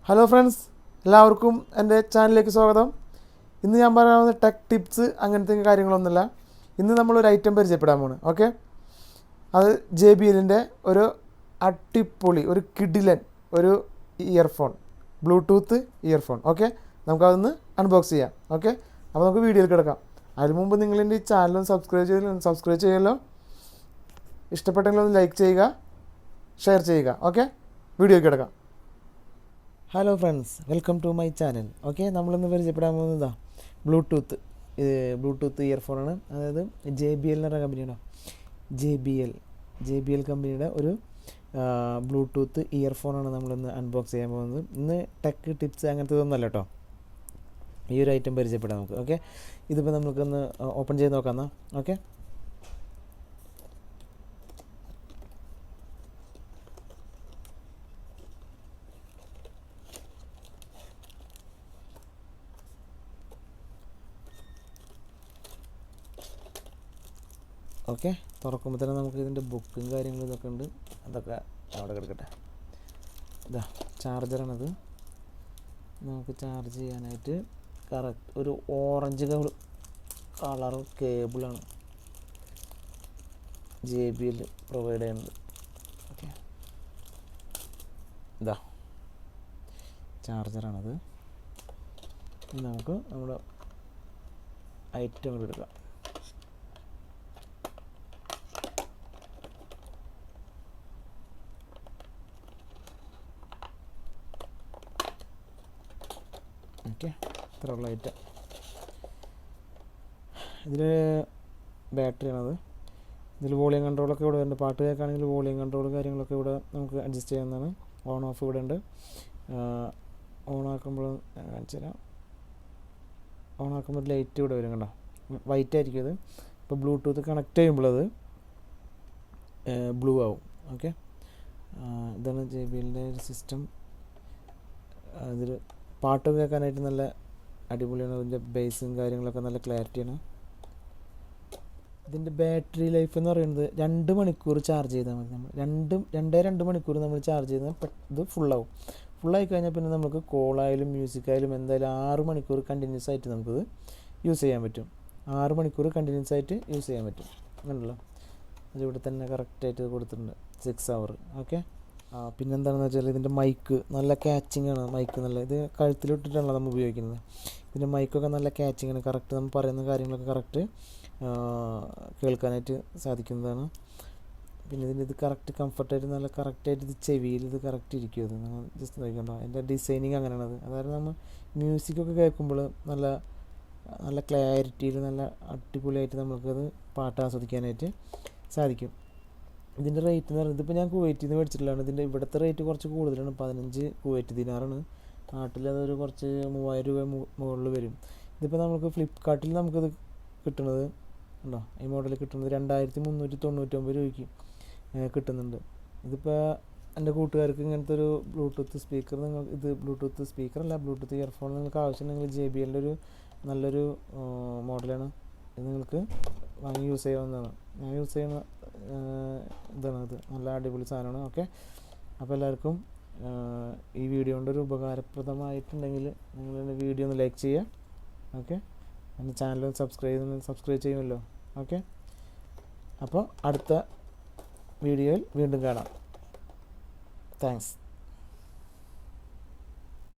Hello friends, എല്ലാവർക്കും എൻ്റെ ചാനലിലേക്ക് സ്വാഗതം. ഇന്ന് ഞാൻ പറയാവുന്ന ടെക് ടിപ്സ് അങ്ങനത്തെ കാര്യങ്ങളൊന്നുമില്ല. ഇന്ന് നമ്മളൊരു ഐറ്റം പരിചയപ്പെടാൻ പോണ്. ഓക്കെ, അത് JBLൻ്റെ ഒരു അടിപൊളി ഒരു കിഡിലൻ ഒരു ഇയർഫോൺ, ബ്ലൂടൂത്ത് ഇയർഫോൺ. ഓക്കെ, നമുക്കതൊന്ന് അൺബോക്സ് ചെയ്യാം. ഓക്കെ, അപ്പോൾ നമുക്ക് വീഡിയോയിൽ കിടക്കാം. അതിന് മുമ്പ് നിങ്ങളെൻ്റെ ഈ ചാനലൊന്ന് സബ്സ്ക്രൈബ് ചെയ്യുമല്ലോ. ഇഷ്ടപ്പെട്ടെങ്കിൽ ഒന്ന് ലൈക്ക് ചെയ്യുക, ഷെയർ ചെയ്യുക. ഓക്കെ, വീഡിയോയിൽ കിടക്കാം. Hello friends, welcome to my channel. Okay, നമ്മളിന്ന് പരിചയപ്പെടാൻ പോകുന്നതാ ബ്ലൂടൂത്ത് ഇയർഫോണാണ്. അതായത് JBL എന്ന കമ്പനിയുടെ JBL കമ്പനിയുടെ ഒരു ബ്ലൂടൂത്ത് ഇയർഫോണാണ് നമ്മളിന്ന് അൺബോക്സ് ചെയ്യാൻ പോകുന്നത്. ഇന്ന് ടെക് ടിപ്സ് അങ്ങനത്തെ ഒന്നല്ല കേട്ടോ, ഈ ഒരു ഐറ്റം പരിചയപ്പെടാം നമുക്ക്. ഓക്കെ, ഇതിപ്പോൾ നമുക്കൊന്ന് ഓപ്പൺ ചെയ്ത് നോക്കാം എന്നാൽ. ഓക്കെ, ഓക്കെ, തുറക്കുമ്പോൾ തന്നെ നമുക്ക് ഇതിൻ്റെ ബുക്കും കാര്യങ്ങളും ഇതൊക്കെ ഉണ്ട്. അതൊക്കെ അവിടെ കിടക്കട്ടെ. ഇതാ ചാർജറാണത്. നമുക്ക് ചാർജ് ചെയ്യാനായിട്ട് കറക്റ്റ് ഒരു ഓറഞ്ച് കളർ കേബിളാണ് JBL പ്രൊവൈഡ് ചെയ്യുന്നത്. ഓക്കെ, ഇതാ ചാർജറാണത്. നമുക്ക് നമ്മുടെ ഐറ്റം കൂടെ എടുക്കാം. ഓക്കെ, ഇത്ര ഉള്ള ഐറ്റം. ഇതിൽ ബാറ്ററിയാണത്. ഇതിൽ വോളിയം കൺട്രോളൊക്കെ ഇവിടെ ഉണ്ട്. പാട്ട് കേൾക്കുകയാണെങ്കിൽ വോളിയം കൺട്രോൾ കാര്യങ്ങളൊക്കെ ഇവിടെ നമുക്ക് അഡ്ജസ്റ്റ് ചെയ്യാവുന്നതാണ്. ഓൺ ഓഫ് ഇവിടെ ഉണ്ട്. ഓൺ ആക്കുമ്പോൾ കാണിച്ചു തരാം. ഓൺ ആക്കുമ്പോൾ ലൈറ്റ് ഇവിടെ വരും, കണ്ടോ, വൈറ്റ് ആയിരിക്കും ഇത്. ഇപ്പോൾ ബ്ലൂടൂത്ത് കണക്ട് ചെയ്യുമ്പോൾ അത് ബ്ലൂ ആവും. ഓക്കെ, ഇതാണ് JBLൻ്റെ ഒരു സിസ്റ്റം. ഇതിൽ പാട്ട് കേൾക്കാനായിട്ട് നല്ല അടിപൊളിയാണ്. അതിൻ്റെ ബേസും കാര്യങ്ങളൊക്കെ നല്ല ക്ലാരിറ്റിയാണ്. ഇതിൻ്റെ ബാറ്ററി ലൈഫ് എന്ന് പറയുന്നത് 2 മണിക്കൂർ ചാർജ് ചെയ്താൽ മതി. നമ്മൾ 2 മണിക്കൂർ നമ്മൾ ചാർജ് ചെയ്താൽ ഇത് ഫുള്ളാവും. ഫുള്ളായി കഴിഞ്ഞാൽ പിന്നെ നമുക്ക് കോളായാലും മ്യൂസിക്കായാലും എന്തായാലും 6 മണിക്കൂർ കണ്ടിന്യൂസ് ആയിട്ട് നമുക്കിത് യൂസ് ചെയ്യാൻ പറ്റും. 6 മണിക്കൂർ കണ്ടിന്യൂസ് ആയിട്ട് യൂസ് ചെയ്യാൻ പറ്റും. അങ്ങനെയല്ലോ, അതിവിടെ തന്നെ കറക്റ്റായിട്ട് കൊടുത്തിട്ടുണ്ട് 6 അവർ. ഓക്കെ, പിന്നെന്താണെന്ന് വെച്ചാൽ ഇതിൻ്റെ മൈക്ക് നല്ല ക്യാച്ചിങ് ആണ്. മൈക്ക് നല്ല, ഇത് കഴുത്തിലിട്ടിട്ടാണല്ലോ നമ്മൾ ഉപയോഗിക്കുന്നത്. ഇതിൻ്റെ മൈക്കൊക്കെ നല്ല ക്യാച്ചിങ് ആണ്. കറക്റ്റ് നമ്മൾ പറയുന്ന കാര്യങ്ങളൊക്കെ കറക്റ്റ് കേൾക്കാനായിട്ട് സാധിക്കുന്നതാണ്. പിന്നെ ഇതിൻ്റെ ഇത് കറക്റ്റ് കംഫർട്ടായിട്ട് നല്ല കറക്റ്റായിട്ട് ഇത് ചെവിയിൽ ഇത് കറക്റ്റ് ഇരിക്കും. അത് നമ്മൾ ജസ്റ്റ് നോക്കണ്ടോ, അതിൻ്റെ ഡിസൈനിങ് അങ്ങനെയാണത്. അതായത് നമ്മൾ മ്യൂസിക്കൊക്കെ കേൾക്കുമ്പോൾ നല്ല നല്ല ക്ലാരിറ്റിയിൽ നല്ല അടിപൊളിയായിട്ട് നമുക്കത് പാട്ട് ആസ്വദിക്കാനായിട്ട് സാധിക്കും. ഇതിൻ്റെ റേറ്റ് എന്ന് പറയുന്നത്, ഇപ്പോൾ ഞാൻ കുവൈറ്റിൽ നിന്ന് മേടിച്ചിട്ടുള്ളതാണ്. ഇതിൻ്റെ ഇവിടുത്തെ റേറ്റ് കുറച്ച് കൂടുതലാണ്. 15 കുവൈറ്റ് ദിനാറാണ്. നാട്ടിൽ അതൊരു കുറച്ച് 3000 രൂപ മുകളിൽ വരും. ഇതിപ്പോൾ നമുക്ക് ഫ്ലിപ്കാർട്ടിൽ നമുക്കത് കിട്ടുന്നത് ഉണ്ടോ, ഈ മോഡൽ കിട്ടുന്നത് 2399 രൂപയ്ക്ക് കിട്ടുന്നുണ്ട്. ഇതിപ്പോൾ എൻ്റെ കൂട്ടുകാർക്ക് ഇങ്ങനത്തെ ഒരു ബ്ലൂടൂത്ത് സ്പീക്കർ ബ്ലൂടൂത്ത് സ്പീക്കറല്ല, ബ്ലൂടൂത്ത് ഇയർഫോൺ നിങ്ങൾക്ക് ആവശ്യമുണ്ടെങ്കിൽ JBLൻ്റെ ഒരു നല്ലൊരു മോഡലാണ്. ഇത് നിങ്ങൾക്ക് വാങ്ങി യൂസ് ചെയ്യാവുന്നതാണ്. ഞാൻ യൂസ് ചെയ്യുന്ന ഇതാണ്. ഇത് നല്ല അടിപൊളി സാധനമാണ്. ഓക്കെ, അപ്പോൾ എല്ലാവർക്കും ഈ വീഡിയോ കൊണ്ടൊരു ഉപകാരപ്രദമായിട്ടുണ്ടെങ്കിൽ നിങ്ങൾ എൻ്റെ വീഡിയോ ഒന്ന് ലൈക്ക് ചെയ്യുക. ഓക്കെ, എൻ്റെ ചാനൽ സബ്സ്ക്രൈബ് ചെയ്യുമല്ലോ. ഓക്കെ, അപ്പോൾ അടുത്ത വീഡിയോയിൽ വീണ്ടും കാണാം. താങ്ക്സ്.